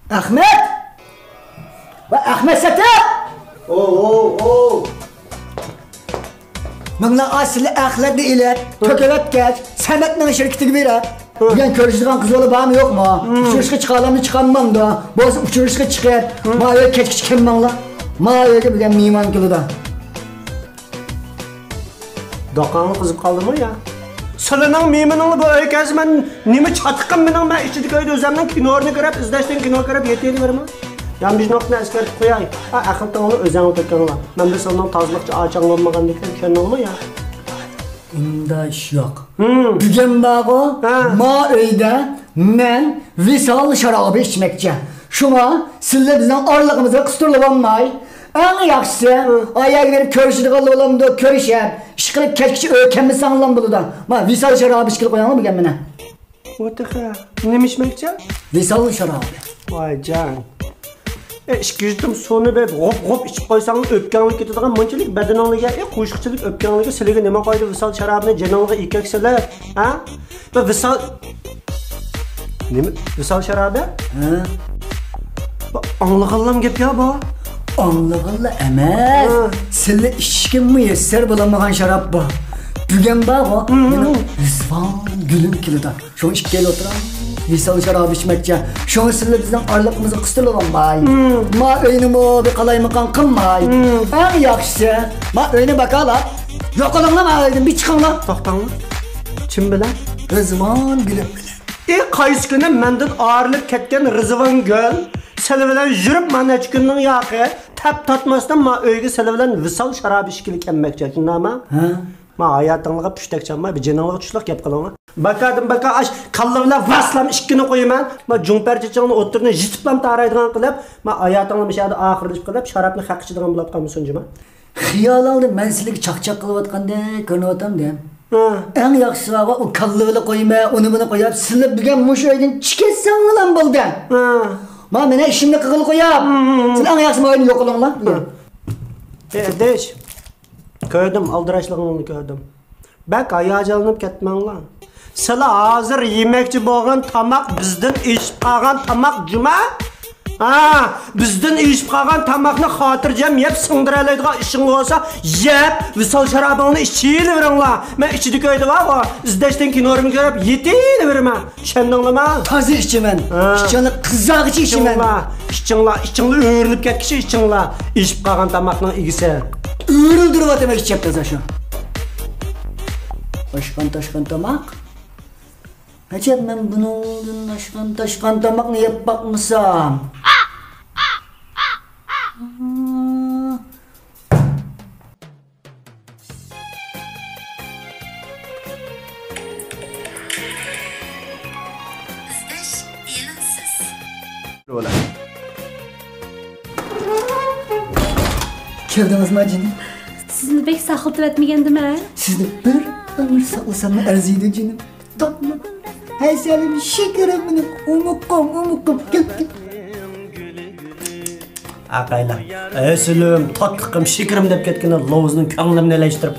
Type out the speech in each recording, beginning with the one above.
Ahmet! Va Ahmet Satır! Oo. Bunlar asli ahlatlı ilet, tökelet geç, Samet'le şirketi gibi ilet. Bugün görüştüğün kız oğlu bana mı yok mu? Uçuruşka çıkarlarını çıkarmam da, boz uçuruşka çıkar. Mağaya keçki çıkarmam la. Mağaya gibi bugün miman kılı da. Dokanlı kızıp kaldı mı ya? Sılının mimanını bu öykezi ben nimi çatıkkım benim ben işçilik öyle özlemden kinolarını görüp, izleştiğin kinoları görüp yeteğini vermem. Yani biz nokta eskerip koyayım. Akıltan onu özen oturken ola. Ben de senden tazlıkça ağaçan olmadan dikkat kendin olma ya. Bunda iş yok. Bugün bağı, ma öyde men visal şarabı içmekçe. Şuna sizle bizden aralığımıza kısturlavanmay. En yaxşısı, ayağa verip körüşüdük olamda körüşem. İşkılıp keçkiçi öykemmi sanılan bunu da. Ma visal şarabı içkili koyanlı mı gelmene? Otıqa, nemi içmekçe? Visal şarabı. Vay can. İşkizdim sonu be hop içip koysanız öpkenlik ketadigan munchalik badaningizga qo'shiqchilik öpkenligi sizlarga nima qo'ydi visal sharobini janingizga ikaksalar ha va visal nima visal sharobi anglag'anlam gap ya bu Anlag'anla emas sizlar ishga muyassar bo'lmagan sharob bu bugun bor Rizvon Gülüm kilida shu ishga o'tiraman Visal şarabı içmekçe. Şunu sizle bizden aralığımızı kıstırılamayı. Ma öynümü bir kalaymakan kılmayı. En yaxşısı. Ma öyne bakalım. Yok olun lan ağaydın bir çıkın lan. Toxtan mı? Kim bilen? Rizvon Gülüm bilen. Qaysi günü menden ağırlık ketken Rizvon Gül. Seni bilen jürüp ma neç günün yağı. Tap tatmasdan ma öyge seni bilen visal şarabı işkili kemmekçe. Şimdi ama? Ma hayatınlığa püştek çalma bir cenanlığa tuşluk yap kalama. Bakadım aş kallarla vaslam işkini koyman. Ma jumperçi çağını oturduğunu jitiplam taraydıgan qilib, ma hayatınlığa bir şeyde ahırlışıp qilib, şarapını haqqıçıdığın bulap qalmışsın cima. Xiyal aldım ben sizlik çak qilib atqanda ko'rib dem. En yaxşısı var o kallarla koyma, onu bunu koyup silib bilgen muş öydün çiketsen lan buldu. Ma mene işimni qıqıl koyap. Sen en yaxşısı oyunu yok olun lan. Deş. Gördüm, aldıraşlığını gördüm. Bak ayacalanıp ketmen lan. Sala hazır yemekçi boğan tamak bizden işip qalgan tamak cuma. Bizden işip qalgan tamakni xotirjam yeb singdiralaydigan ishing bo'lsa, yeb, visal sharobingni ichiyvering la. Men ichida ko'ydi va, izlashdan kinorimni ko'rib yetiydi beraman. Tushundingmi? Toza ichaman. Ishchini qizog'ichi ichaman. Ichingla o'rinib ketkishi ichingla. Ishib qalgan tamakning egisi. Öldürüp atmak için yaptınız aşağı. Taşkan tamak. Acaba ben bunun taşkan tamak ne yapmak mısam? Keldiniz mi canım? Sizni pek saqlatib etmagandim-a? Sizni bir ömür saqlasam arziydi canım. Tatlı. Hey senin şekerim benim. Umukum. Gel. Aqaylar. Sülim, tatlıqım, şekerim deb ketgan lovuzning ko'nglimni elashtirib.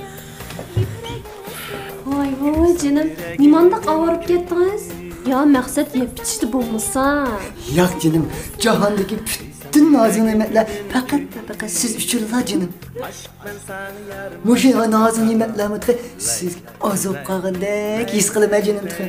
Voy canım. Nimanda qavarib ketdingiz? Ya maqsad yeb ichishdi bo'lmasa. Yo'q canım. Jahondagi bütün nazik nimetler fakat siz üçürler canım. Muşin nazik nimetler mi tıkı siz azıp qalgandek his qilma canım tıkı.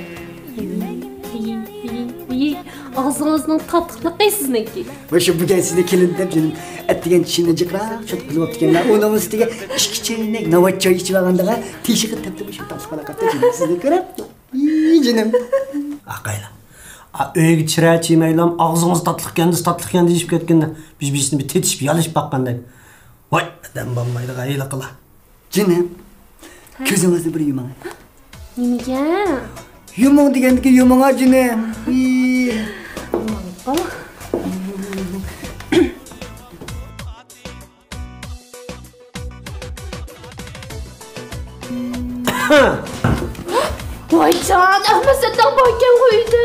Ağzınızın tatlıqı sizniki. Başı bugün sizde kelin dep canım. Ettigen çişini cıqraq çok qilib otganlar. Onun üstüge ishki çaynak navat choy ichib olgandaga teshig'i taptib shu tasqala qatdi canım. Sizni ko'rib. Canım. Aqaylar. Öyle çireçi meylam ağzınız tatlık kendi işip ketkende biz birisini bir tetişip yalışıp bakkanday. Vay adam bambaydı gayıyla kıla. Canım. Gözünüzü bir yumana. Nimaga? Yumon degandiki yumana canım. Vay can, Ahmet Sattan boyken koydu.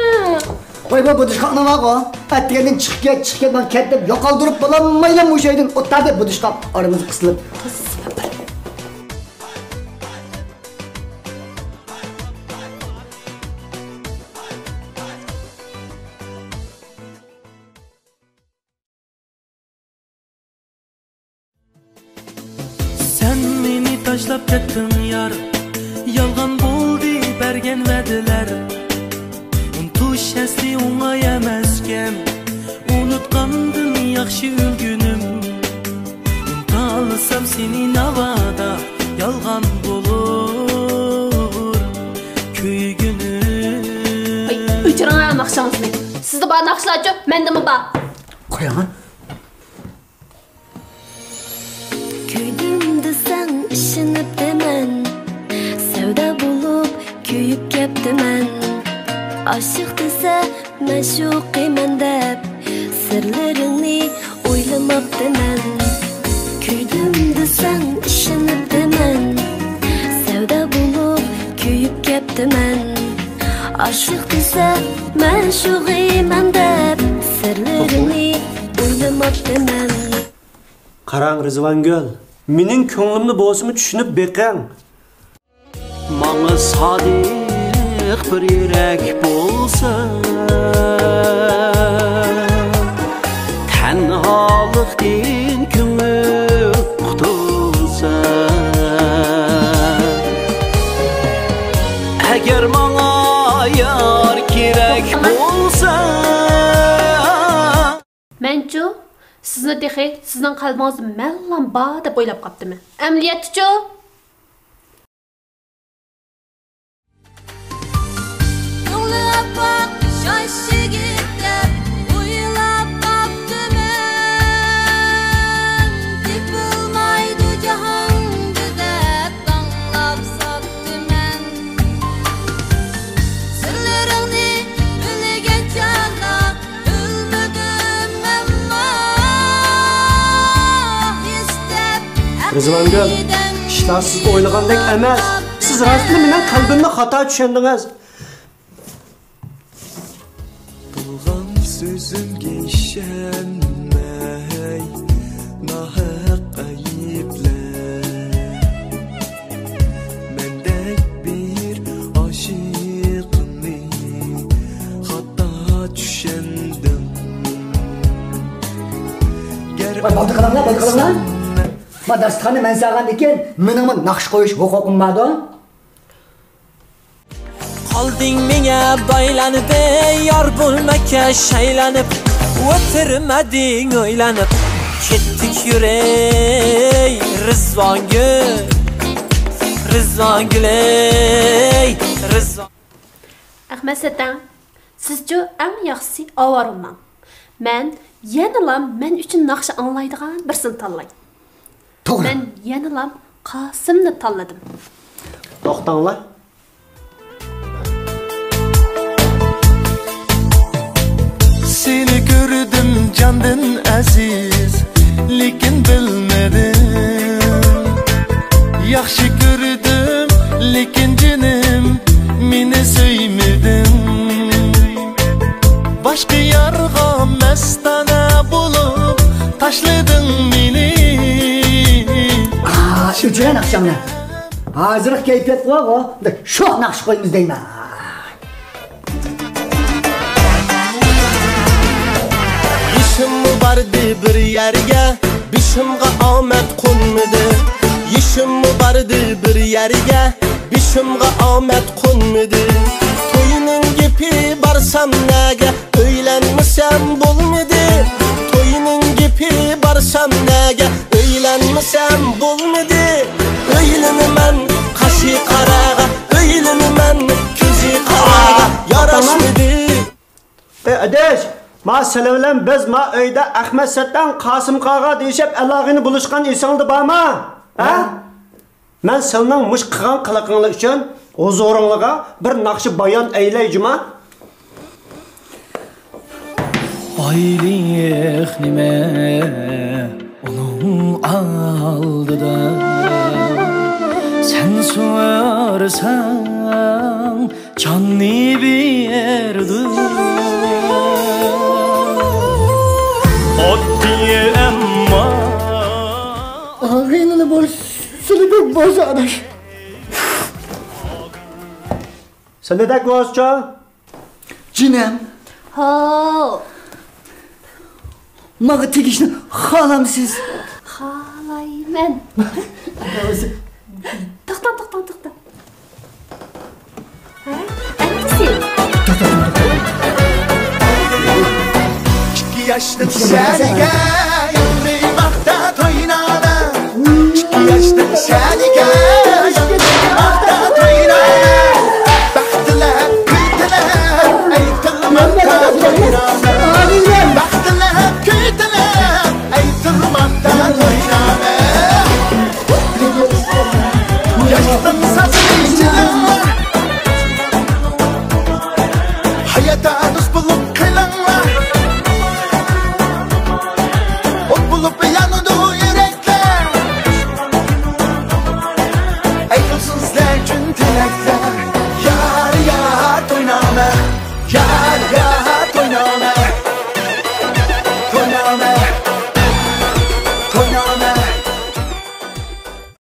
Vay bu dışkakna var o. Ettiğinden çık gel ben kettim. Yok aldırıp bulamayla bu şeyden. O tabi bu dışkak aramızı kısılıp. tashlab ketdim yar. Yolg'on bo'ldi bergan va'dalar. Unutish asli o'ng'ay emaskan. Unutgandim yaxshi o'lgunim. Unutalsam seni navada yolg'on bo'lur kuygunim. Ay, o'chirang naqshangizni. Sizda bor naqshlarchi, mendami bor? Qo'yaman. Kuydim desang ishonib deman, savdo bo'lib kuyib ketdiman. Aşık desa ma'shuqiman deb sirlaringni o'ylamabdiman. Kuydim desang ishonib deman, savdo bo'lib kuyib ketdiman. Aşık desa ma'shuqiman deb sirlaringni o'ylamabdiman. Qarang Rizvangul, mening ko'nglimni bo'lsimi tushunib beqing. Manga sodiq bir yurak bo'lsa, tanholikdan ko'ngil qutulsa, agar manga yor kerak bo'lsa, Menchu sizni texi sizning qalbingizni mellan bor deb o'ylab qopdimi? Amaliyotchi Rizvangul, ishlar siz o'ylagandek emas. Siz rostli mening qalbimni xato tushundingiz. Bulgan sözümge işenmey, nahak ayıplar. Mendek bir aşıkını hatta düşündüm. Baldı kalanlar. Madastxani men sağan ekan, menimi naqsh qo'yish huquqim borda. Qolding menga boylanib, yor bo'lmaka shaylanib, o'tirmading o'ylanib, ketdik yuray Rizvongul, Rizvongul, Rizvon. Ahmed Satan, sizchu eng yaxshisi ovorman. Men yenilam men uchun naqsh anglaydigan birsini tanlay. To'g'ri. Men yenilam Qosimni tanladim. To'xtanglar. Seni gördüm candan aziz, lekin bilmedim. Yaxshi gördüm, lekin jinim meni sevmedim. Başka yarga mastana bo'lib tashlading meni. Uchran akşamlar. Hozir kayfiyat bor-ku, shu naqsh qo'yamiz deyman. İşim vardı bir yerge, bişimga omad qo'nmadi. İşim vardı bir yerge, bişimga omad qo'nmadi. To'yining gepi barsam nega, o'ylanmasam bo'lmadi. To'yining gepi barsam nega, o'ylanmasam bo'lmadi. O'ylanaman qashi qaraga, o'ylanaman ko'zi qaraga, yarashmadi. Adeş, ma sile bilan biz ma uyda Ahmed Sattan Qosim qaga deyishib alog'ini bulishgan esingda bormi? Ha? Men sening mush qilgan qiliqinglar uchun huzuringizga bir naqshi bayon aylayjima. Ayliq nima onun aldıda sen so'rasan canni berdi oddiy amma Ağrıyla boş, sülübük boş adaş. Siledek voscha? Cinem, Ho, mağa tegishni xohlamsiz? xohlayman. yaşlı şəniga yılmaqda toynana 2 yaşlı şəniga yılmaqda toynana Baxtılar kuydular aytılmaqda toynana Baxtılar kuydular aytılmaqda toynana Yaşlı sazlayıcılar Hayata dost bulup kılanlar Ot bulup yanıdı yürekler Ayrılsın sizler için tilekler Yar yar toynama Yar toynama Toynama Toynama